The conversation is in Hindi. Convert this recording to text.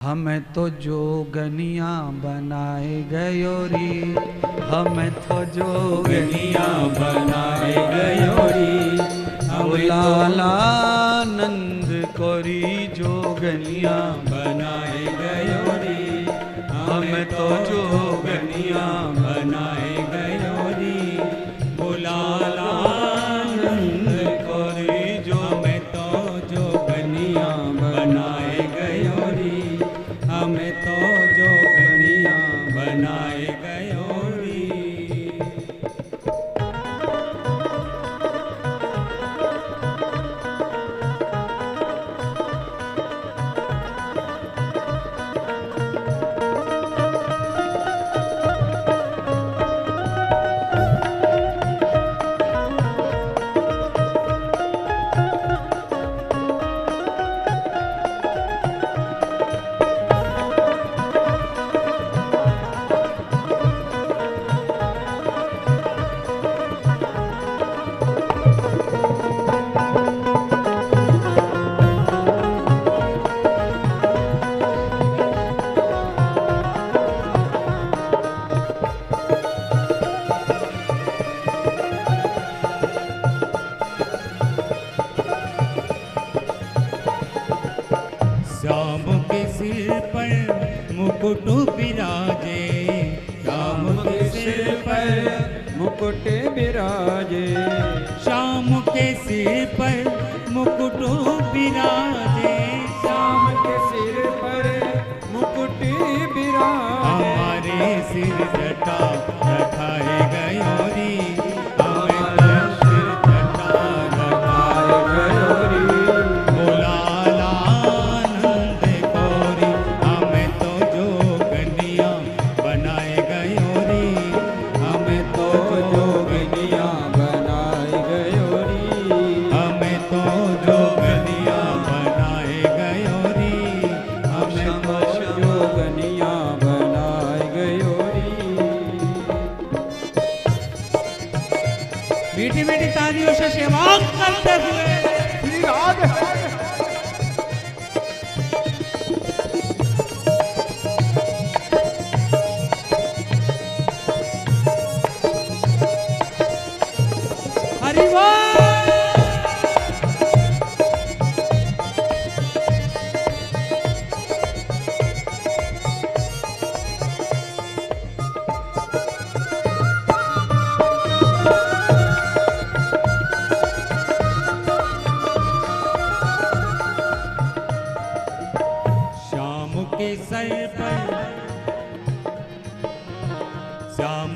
हमें तो जोगनिया बनाए गयोरी, हमें तो जोगनिया बनाए गयोरी, लालानंद कोरी जोगनिया बनाए गयोरी, हमें तो जोगनिया बनाए गयोरी, लालानंद कोरी जो हमें तो जोगनिया बनाए गयोरी, हमें तो जोगनिया बनाए गयोरी। श्याम के सिर पर मुकुट विराजे, श्याम के सिर पर मुकुट विराजे, श्याम के सिर पर मुकुट विराजे, श्याम के सिर पर मुकुट विराजे, हमारे सिर जटा रखाए गयोरी, हमारे सिर जटा रखाए गयोरी, लालानंद कोरी, हमें तो जोगनिया बनाए गयोरी, हमें तो जोगनिया बनाए गयोरी, हमें तो जोगनिया बनाए गयोरी, हमें तो जोगनिया बनाए गयोरी। मीठी मीठी तालियों से सेवा करते हुए हरि बोल। श्याम के सर पर, श्याम